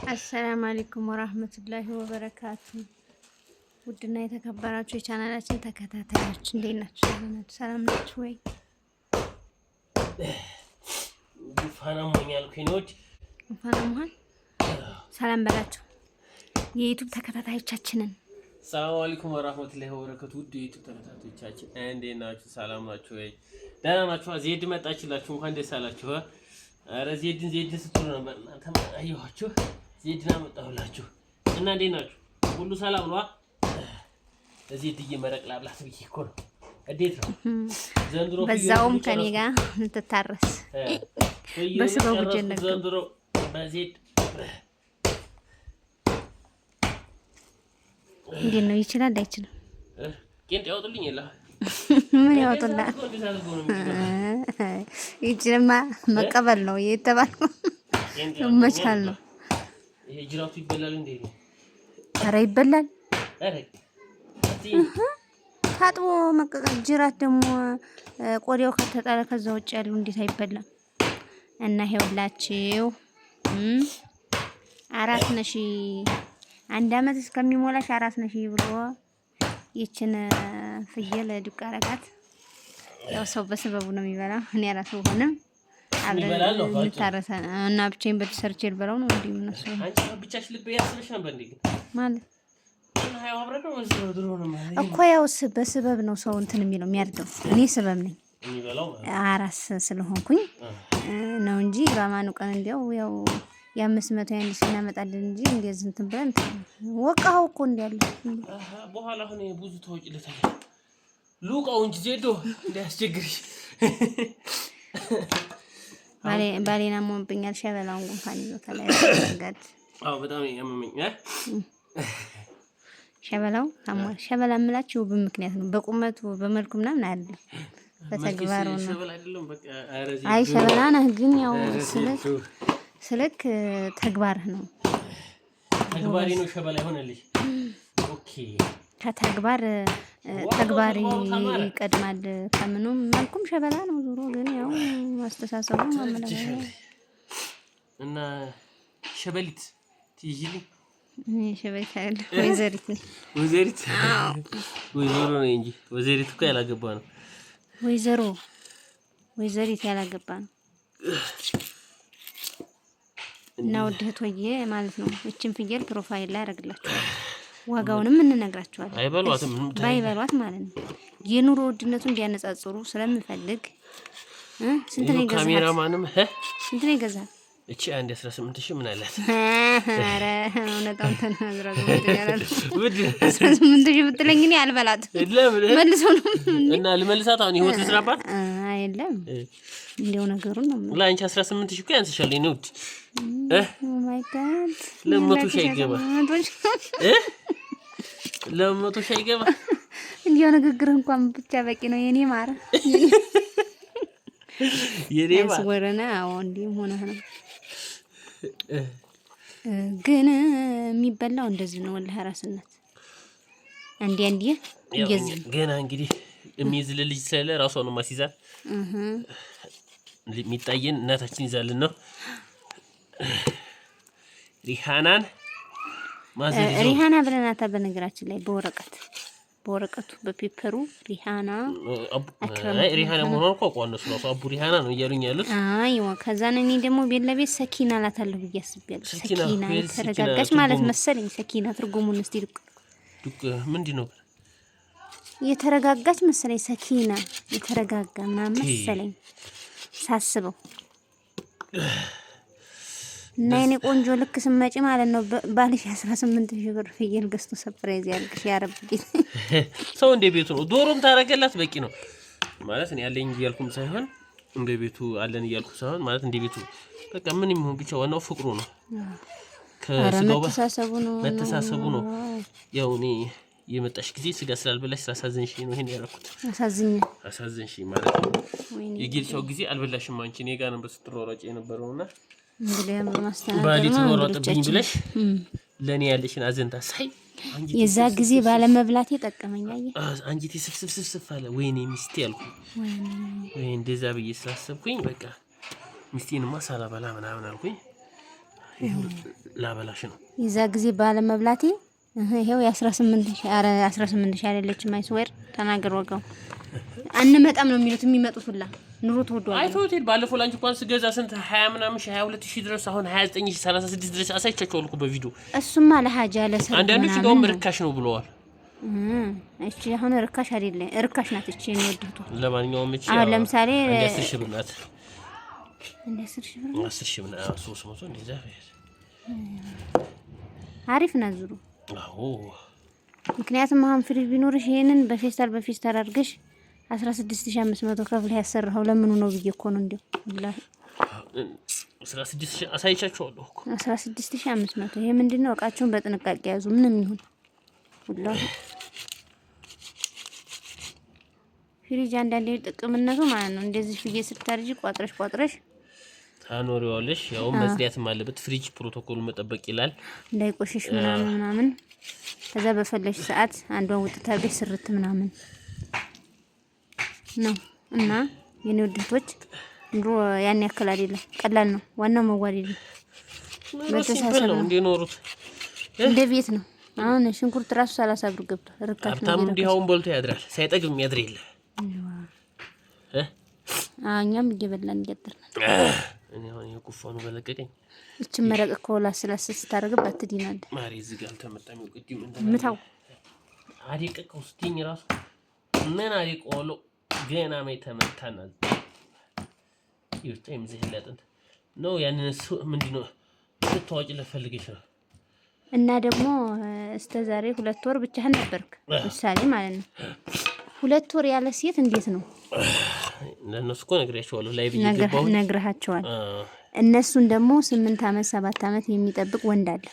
አሰላሙ አለይኩም ወራህመቱላሂ ወበረካቱ። ውድና የተከበራችሁ የቻናላችን ተከታታዮች እንዴት ናችሁ? ሰላም ናችሁ ወይ? ሰላም በላችሁ የዩቲዩብ ተከታታዮቻችንን። ሰላም አለይኩም ወራህመቱላሂ ወበረካቱ። ውድ የዩቲዩብ ተከታታዮቻችን እንዴት ናችሁ? ሰላም ናችሁ ወይ? ደህና ናችሁ? ዜድ መጣችላችሁ፣ እንኳን ደስ አላችሁ። ኧረ ዜድን ስትሉ ነበር እናንተ አየኋችሁ። ዜድና መጣሁላችሁ እና እንዴት ናችሁ? ሁሉ ሰላም ነው? ዜድዬ መረቅ ላብላት ብዬ እኮ ነው። እንዴት ነው ዘንድሮ? በዛውም ከኔ ጋር እንትታረስ በስበቡ ጀነክ ዘንድሮ በዜድ እንዴት ነው? ይችላል አይችልም? ቄንጥ ያወጡልኝ የለ ምን ያወጡላል? ይችላልማ መቀበል ነው የተባለው፣ መቻል ነው። ይሄ ጅራቱ ይበላል እንዴ? ኧረ ይበላል። ኧረ ታጥቦ መቀቀል። ጅራት ደግሞ ቆዳው ከተጣለ ከዛ ውጭ ያለው እንዴት አይበላም? እና ይኸውላችሁ አራት ነሽ አንድ አመት እስከሚሞላሽ አራት ነሽ ብሎ ይችን ፍየል ዱቅ አረጋት። ያው ሰው በስበቡ ነው የሚበላው። እኔ አራስ ሆነም አብረን እንታረሰ እና ብቻዬን በተሰርቼ ልበላው ነው እንዴ? ምን ነው አንቺ ብቻሽ ልብ ያስብሽ ነበር እንዴ? ማለት ያው አብረን ነው ወዝሮ ድሮ ነው ማለት እኮ ያው በስበብ ነው ሰው እንትን የሚለው የሚያርደው። እኔ ስበብ ነኝ የሚበላው አራስ ስለሆንኩኝ ነው እንጂ ራማኑ ቀን እንዲያው ያው የ500 ያን ሲናመጣልን እንጂ እንደዚህ እንትን ብለን ወቃው እኮ እንዲያለ በኋላ ሆነ ብዙ ተወጭለታል። ሉቃው እንጂ ዜዶ እንዳያስቸግርሽ ባሌና ሞንብኛል። ሸበላው እንኳን ይዞታል አይጋድ። አዎ በጣም ያመመኝ ሸበላው ታሟል። ሸበላ የምላችሁ በምክንያት ነው፣ በቁመቱ በመልኩ ምናምን አይደለም፣ በተግባሩ ነው። ሸበላ አይደለም በቃ አይ ሸበላ ነህ ግን ያው ስልክ ተግባርህ ነው። ተግባሪ ነው ሸበላ ይሆነልሽ። ኦኬ ከተግባር ተግባሪ ይቀድማል ከምኑም። መልኩም ሸበላ ነው ዞሮ ግን ያው አስተሳሰቡ ማለት ነው። እና ሸበሊት ትይጂልኝ ሸበሊት አይደል ወይዘሪት ነኝ። ወይዘሪት ወይዘሮ ነው እንጂ ወይዘሪት እኮ ያላገባ ነው። ወይዘሪት ያላገባ ነው። እና ወደህት ወዬ ማለት ነው። እቺን ፍየል ፕሮፋይል ላይ አደርግላችኋለሁ፣ ዋጋውንም እንነግራችኋለን። አይበሏትም ባይበሏት ማለት ነው። የኑሮ ውድነቱ እንዲያነጻጽሩ ስለምፈልግ ስንት ነው የገዛት? ካሜራማንም ስንት ነው የገዛት? እቺ አንድ 18000 ምን አላት? አረ እውነታው ተናግራ ነው። 18000 ብትለኝ እኔ አልበላትም። መልሰው ነው እና ልመልሳት አሁን ህይወት ልስራባት? አይደለም እንደው ነገሩን ነው። ለአንቺ 18000 እኮ ያንስሻል። እኔ ውድ ኦ ማይ ጋድ ለሞቱ ሻይ ገባ ለሞቱ ሻይ ገባ። እንዲያው ንግግር እንኳን ብቻ በቂ ነው። የኔ ማር የኔ ማር ወረና አዎ እንዲህ ሆነ ነው። ግን የሚበላው እንደዚህ ነው። ወላሂ ራስነት አንዴ ገና እንግዲህ የሚይዝል ልጅ ስለ ራሷ ነው ማሲዛት የሚጣየን እናታችን ይዛልን ነው። ሪሃና ብለናታ። በነገራችን ላይ በወረቀቱ በፔፐሩ ሪሃና ሪሃና መሆኗን እኮ አውቀዋለሁ። እሱ አቡ ሪሃና ነው እያሉኝ ያሉት። አይዋ ከዛን እኔ ደግሞ ቤት ለቤት ሰኪና እላታለሁ ብዬ አስቤያለሁ። ሰኪና የተረጋጋች ማለት መሰለኝ። ሰኪና ትርጉሙን እስቲ ዱቅ ምንድን ነው? የተረጋጋች መሰለኝ። ሰኪና የተረጋጋ ምናምን መሰለኝ ሳስበው። እና የኔ ቆንጆ ልክ ስመጪ ማለት ነው ባልሽ 18000 ብር ፍየል ገዝቶ ሰርፕራይዝ ያልክሽ ያረብኝ ሰው እንደ ቤቱ ነው። ዶሮም ታረጋላት በቂ ነው ማለት ነው። ያለኝ እያልኩም ሳይሆን እንደ ቤቱ አለን እያልኩ ሳይሆን ማለት እንደ ቤቱ በቃ ምን ይሁን ብቻ ዋናው ፍቅሩ ነው። ከስጋው መተሳሰቡ ነው። ያው እኔ የመጣሽ ጊዜ ስጋ ስላልበላሽ ስላሳዘንሽኝ ነው ይሄን ያደረኩት። አሳዘንሽኝ ማለት ነው። የጊዜው ጊዜ አልበላሽም አንቺ እኔ ጋር ነበር ስትሯሯጭ የነበረውና እንግዲህ በማስተናገድ ባሊት ወራጠብኝ ብለሽ ለኔ ያለሽን አዘንታ ሳይ የዛ ጊዜ ባለመብላቴ ጠቀመኝ። አንጂቴ ስፍስፍ አለ። ወይኔ ሚስቴ ያልኩ ወይ እንደዛ ብዬ ስላሰብኩኝ በቃ ሚስቴንማ ሳላበላ ምናምን አልኩኝ። ላበላሽ ነው ይዛ ጊዜ ባለ መብላቴ ይሄው የ18000 አረ 18000 አይደለችም አይስወር ተናገር ወጋው አንመጣም ነው የሚሉት የሚመጡት ሁላ ኑሮ ተወዷል አይቶቴል ባለፈው ላንቺ እንኳን ስገዛ ስንት 20 ምናምን 22000 ድረስ አሁን 29000 36 ድረስ አሳይቻቸው ልኩ በቪዲዮ እሱማ ለሐጃ ለሰው አንዳንዶች ደም ርካሽ ነው ብለዋል እቺ አሁን ርካሽ አይደለም ርካሽ ናት እቺ የሚወዱት ለማንኛውም እቺ አሁን ለምሳሌ 10 ብር ናት እንደ 10 ብር 300 እንደዛ አሪፍ ነው ዙሩ አዎ ምክንያቱም አሁን ፍሪጅ ቢኖርሽ ይሄንን በፌስታል አድርገሽ 16500 ከፍለ ያሰራው ለምኑ ነው ብዬ እኮ ነው እንዴ ወላሂ 16000 አሳይቻቸዋለሁ እኮ 16500 ይሄ ምንድነው እቃቸውን በጥንቃቄ ያዙ ምንም ይሁን ወላሂ ፍሪጅ አንዳንዴ ጥቅምነቱ ማለት ነው እንደዚህ ፍዬ ስታርጂ ቋጥረሽ ታኖሪዋለሽ ያው መጽዳትም አለበት ፍሪጅ ፕሮቶኮል መጠበቅ ይላል እንዳይቆሽሽ ምናምን ከዛ በፈለሽ ሰዓት አንዷን ውጥታ ቤት ስርት ምናምን ነው እና የኔ ወድቶች ኑሮ ያን ያክል አይደለም ቀላል ነው ዋናው መዋደድ ነው በተሳሰብ ነው እንዲኖሩት እንደ ቤት ነው አሁን ሽንኩርት ራሱ 30 ብር ገብቷል ርካሽ ነው ታም እንዲያውን በልቶ ያድራል ሳይጠግም ያድር የለ እኛም እየበላን እያደርና እኔ አሁን የቁፋኑ በለቀቀኝ እቺ መረቅ ኮላ ስለስስ ታረጋግባት ትዲናል ማሪ እዚህ ጋር ተመጣጣኝ ቅድም ምታው አዲቀቀው ስቲኝ ራሱ ምን አዲቆሎ ገና ማይ ተመታናል ይርታይም ዘህለጥን ነው ያንን ምንድነው ተዋጭ ለፈልገሽ ነው እና ደግሞ እስከ ዛሬ 2 ወር ብቻህን ነበርክ ምሳሌ ማለት ነው 2 ወር ያለ ሴት እንዴት ነው ለነሱ እኮ ነግሬያቸዋለሁ ላይ በየገባው ነግረሃቸዋል እነሱን ደግሞ 8 አመት 7 አመት የሚጠብቅ ወንድ አለ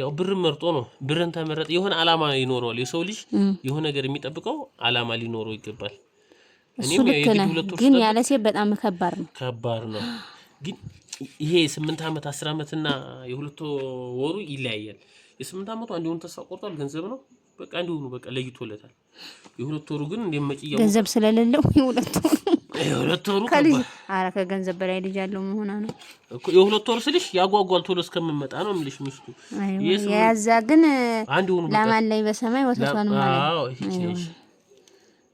ያው ብር መርጦ ነው ብርን ተመረጠ የሆነ አላማ ይኖረዋል የሰው ልጅ የሆነ ነገር የሚጠብቀው አላማ ሊኖረው ይገባል እኔም ግን ያለ ሴት በጣም ከባድ ነው ግን ይሄ 8 አመት 10 አመትና የ2 ወሩ ይለያያል የ8 አመቱ አንዱን ተስፋ ቆርጧል ገንዘብ ነው በቃ አንዱን በቃ ለይቶለታል የ2 ወሩ ግን እንደመጪያው ገንዘብ ስለሌለው የ2 ወሩ አራ ከገንዘብ በላይ ልጅ ያለው መሆና ነው እኮ የ2 ወሩ ስልሽ ያጓጓል ቶሎ እስከምመጣ ነው ምልሽ ሚስቱ ያዛ ግን ለማን ላይ በሰማይ ወተቷን ማለት አዎ እሺ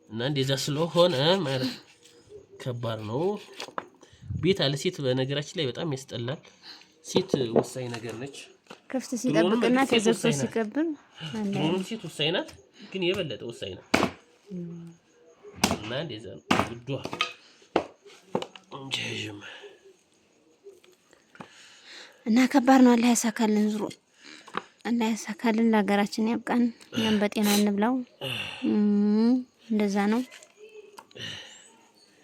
እና እንደዛ ስለሆነ ማለት ከባድ ነው ቤት አለ ሴት በነገራችን ላይ በጣም ያስጠላል ሴት ወሳኝ ነገር ነች ክፍት ሲጠብቅና ተዘግቶ ሲቀብል አንዴ ሴት ወሳኝ ናት ግን የበለጠ ወሳኝ ናት እና እንደዛ ነው ጉዷ እንጀም እና ከባድ ነው አላህ ያሳካልን ዙሩ አላህ ያሳካልን ለሀገራችን ያብቃን እኛም በጤና እንብላው እንደዛ ነው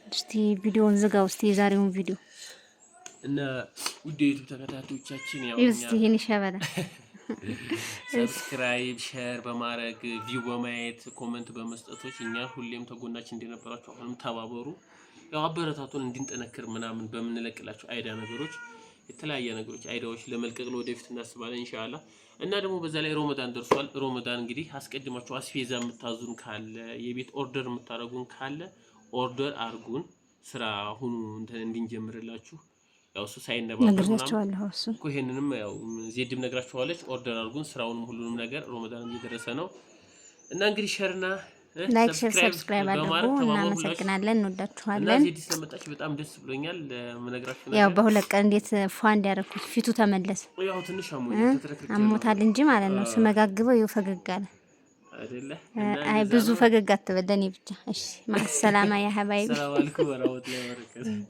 እስቲ ቪዲዮውን ዝጋው እስቲ የዛሬውን ቪዲዮ እና ውዴቱ ተከታታዮቻችን ያው እስቲ ይሄን ይሻባላ ሰብስክራይብ ሼር በማድረግ ቪው በማየት ኮሜንት በመስጠቶች እኛ ሁሌም ተጎናችን እንደነበራችሁ አሁንም ተባበሩ ያው አበረታቱን እንድንጠነክር ምናምን በመንለቅላችሁ አይዳ ነገሮች የተለያየ ነገሮች አይዳዎች ለመልቀቅ ነው ወደፊት እናስባለን ኢንሻአላህ እና ደግሞ በዛ ላይ ረመዳን ደርሷል ረመዳን እንግዲህ አስቀድማችሁ አስፌዛ የምታዙን ካለ የቤት ኦርደር የምታረጉን ካለ ኦርደር አርጉን ስራ ሁኑ እንድንጀምርላችሁ ያው እሱ ነግራችኋለሁ እኮ ይሄንንም ያው ዜድም ነግራችኋለች ኦርደር አርጉን ስራውንም ሁሉንም ነገር ረመዳንም እየደረሰ ነው እና እንግዲህ ሼርና ላይክ ሼር ሰብስክራይብ አድርጉ እናመሰግናለን እንወዳችኋለን ዜድ ስለመጣች በጣም ደስ ብሎኛል ለምነግራችሁ ያው በሁለት ቀን እንዴት ፏንድ ያረኩት ፊቱ ተመለሰ ያው ትንሽ አሞታል እንጂ ማለት ነው ስመጋግበው ይው ፈገጋለ አይደለ አይ ብዙ ፈገግ አትበለኝ ብቻ እሺ ማሰላማ ያ ሀባይቢ ሰላም አለይኩም ወራህመቱላሂ ወበረካቱ